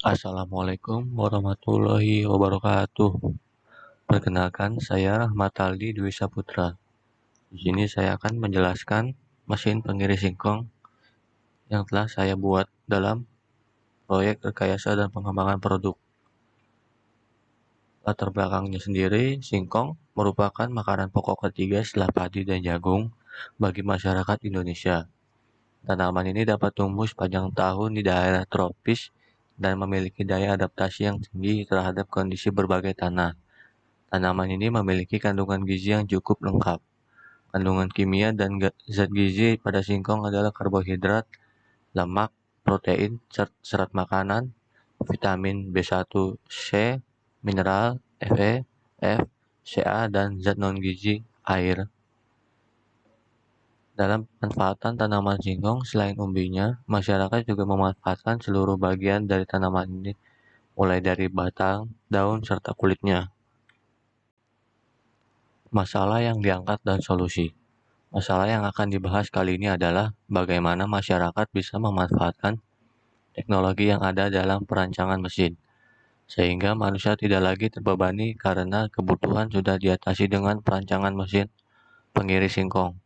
Assalamualaikum warahmatullahi wabarakatuh. Perkenalkan, saya Rahmat Aldi Dwi Saputra. Di sini saya akan menjelaskan mesin pengiris singkong yang telah saya buat dalam proyek rekayasa dan pengembangan produk. Latar belakangnya sendiri, singkong merupakan makanan pokok ketiga setelah padi dan jagung bagi masyarakat Indonesia. Tanaman ini dapat tumbuh sepanjang tahun di daerah tropis dan memiliki daya adaptasi yang tinggi terhadap kondisi berbagai tanah. Tanaman ini memiliki kandungan gizi yang cukup lengkap. Kandungan kimia dan zat gizi pada singkong adalah karbohidrat, lemak, protein, serat makanan, vitamin B1, C, mineral, Fe, F, Ca, dan zat non-gizi air. Dalam pemanfaatan tanaman singkong, selain umbinya, masyarakat juga memanfaatkan seluruh bagian dari tanaman ini, mulai dari batang, daun, serta kulitnya. Masalah yang diangkat dan solusi. Masalah yang akan dibahas kali ini adalah bagaimana masyarakat bisa memanfaatkan teknologi yang ada dalam perancangan mesin, sehingga manusia tidak lagi terbebani karena kebutuhan sudah diatasi dengan perancangan mesin pengiris singkong.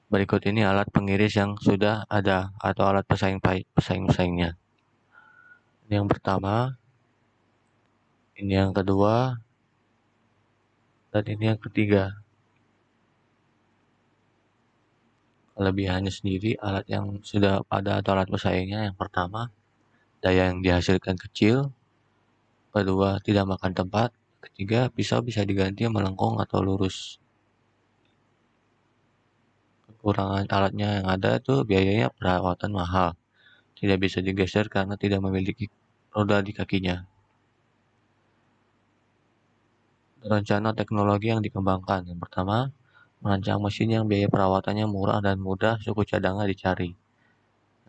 Berikut ini alat pengiris yang sudah ada atau alat pesaing-pesaingnya. Ini yang pertama, ini yang kedua, dan ini yang ketiga. Kelebihannya sendiri, alat yang sudah ada atau alat pesaingnya, yang pertama, daya yang dihasilkan kecil, kedua, tidak makan tempat, ketiga, pisau bisa diganti melengkung atau lurus. Kekurangan alatnya yang ada itu biayanya perawatan mahal, tidak bisa digeser karena tidak memiliki roda di kakinya. Rencana teknologi yang dikembangkan, yang pertama, merancang mesin yang biaya perawatannya murah dan mudah suku cadangnya dicari.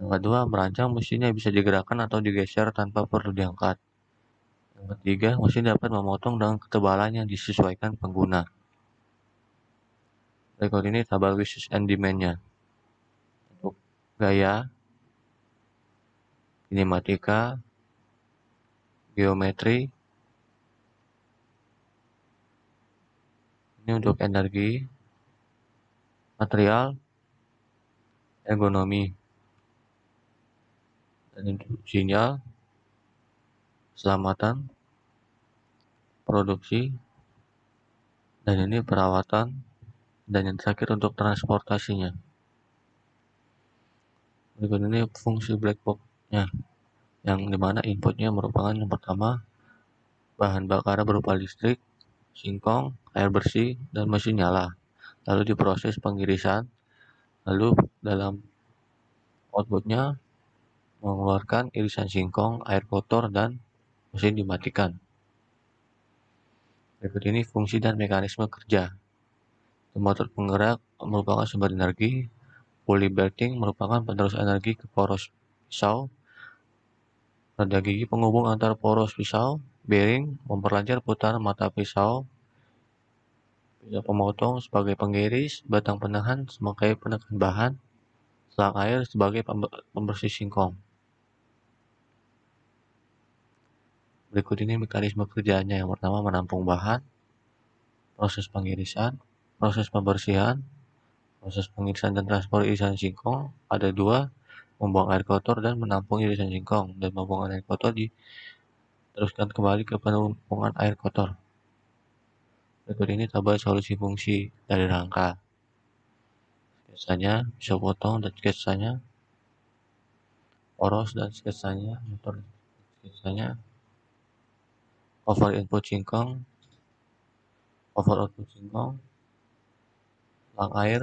Yang kedua, merancang mesinnya bisa digerakkan atau digeser tanpa perlu diangkat. Yang ketiga, mesin dapat memotong dengan ketebalan yang disesuaikan pengguna. Berikut ini tabel wishes and demand-nya. Untuk gaya, kinematika, geometri, ini untuk energi, material, ergonomi, dan untuk sinyal, keselamatan, produksi, dan ini perawatan, dan yang terakhir untuk transportasinya. Berikut ini fungsi black box-nya, yang dimana inputnya merupakan yang pertama, bahan bakar berupa listrik, singkong, air bersih, dan mesin nyala. Lalu diproses pengirisan, lalu dalam outputnya mengeluarkan irisan singkong, air kotor, dan mesin dimatikan. Berikut ini fungsi dan mekanisme kerja. Motor penggerak merupakan sumber energi, pulley belting merupakan penerus energi ke poros pisau, roda gigi penghubung antar poros pisau, bearing memperlancar putaran mata pisau, pisau pemotong sebagai pengiris, batang penahan sebagai penekan bahan, selang air sebagai pembersih singkong. Berikut ini mekanisme kerjanya. Yang pertama, menampung bahan, proses pengirisan, proses pembersihan, proses pengirisan dan transport irisan singkong. Ada dua, membuang air kotor dan menampung irisan singkong, dan pembuangan air kotor diteruskan kembali ke penampungan air kotor. Berikut ini tabel solusi fungsi dari rangka. Sketsanya, pisau potong dan sketsanya, poros dan sketsanya, motor sketsanya, over input singkong, over output singkong, selang air,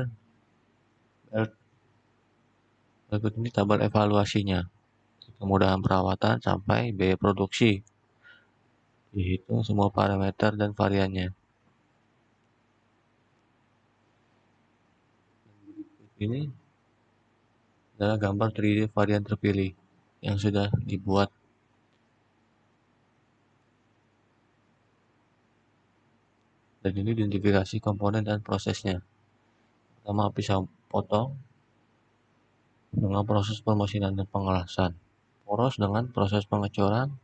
belt. Berikut ini tabel evaluasinya, kemudahan perawatan sampai biaya produksi. Dihitung semua parameter dan variannya. Ini adalah gambar 3D varian terpilih yang sudah dibuat. Dan ini identifikasi komponen dan prosesnya. Pertama, pisau potong dengan proses pemesinan dan pengelasan. Poros dengan proses pengecoran,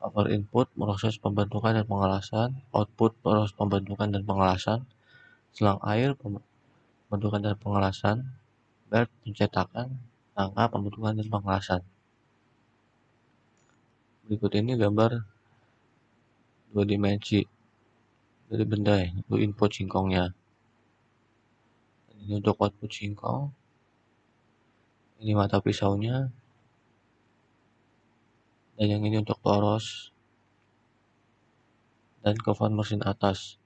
upper input proses pembentukan dan pengelasan, output proses pembentukan dan pengelasan, selang air pembentukan dan pengelasan, belt pencetakan, rangka pembentukan dan pengelasan. Berikut ini gambar dua dimensi dari benda itu input singkongnya. Ini untuk output singkong, ini mata pisaunya, dan yang ini untuk poros dan cover mesin atas.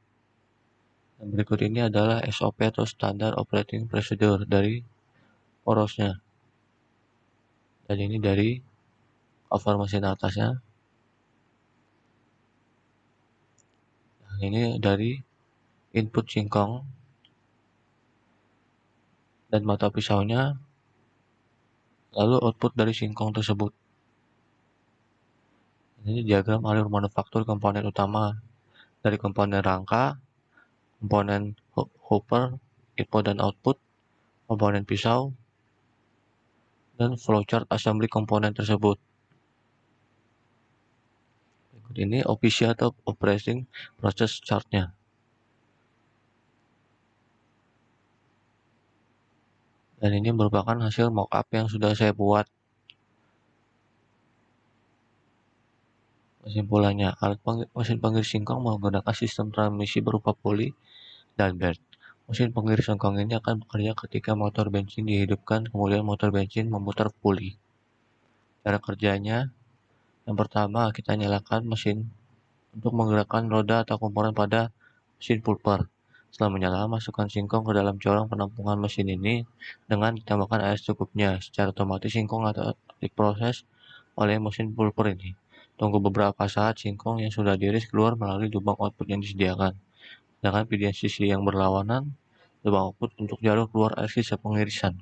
Dan berikut ini adalah SOP atau Standard Operating Procedure dari porosnya. Dan ini dari cover mesin atasnya. Nah, ini dari input singkong dan mata pisaunya, lalu output dari singkong tersebut. Ini diagram alur manufaktur komponen utama dari komponen rangka, komponen hopper, input dan output, komponen pisau, dan flowchart assembly komponen tersebut. Berikut ini OPC atau Operating Process Chart-nya. Dan ini merupakan hasil mockup yang sudah saya buat. Kesimpulannya, mesin pengiris singkong menggunakan sistem transmisi berupa puli dan belt. Mesin pengiris singkong ini akan bekerja ketika motor bensin dihidupkan, kemudian motor bensin memutar puli. Cara kerjanya, yang pertama kita nyalakan mesin untuk menggerakkan roda atau komponen pada mesin pulper. Setelah menyala, masukkan singkong ke dalam corong penampungan mesin ini dengan ditambahkan air secukupnya. Secara otomatis singkong akan diproses oleh mesin pulper ini. Tunggu beberapa saat singkong yang sudah diiris keluar melalui lubang output yang disediakan. Sedangkan di sisi yang berlawanan, lubang output untuk jalur keluar air sisa pengirisan.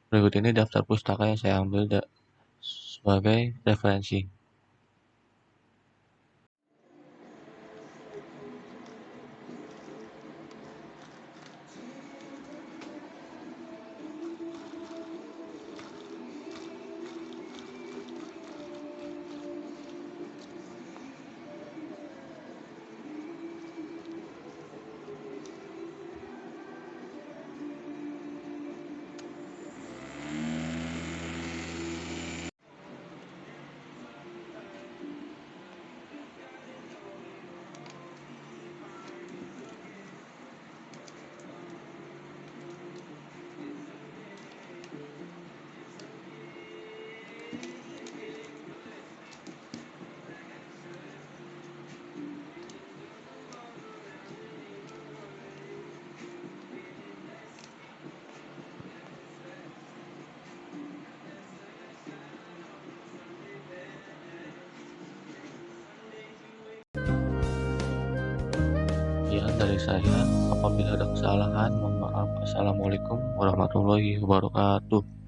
Berikut ini daftar pustaka yang saya ambil sebagai referensi. Sekian dari saya. Apabila ada kesalahan, mohon maaf. Assalamualaikum warahmatullahi wabarakatuh.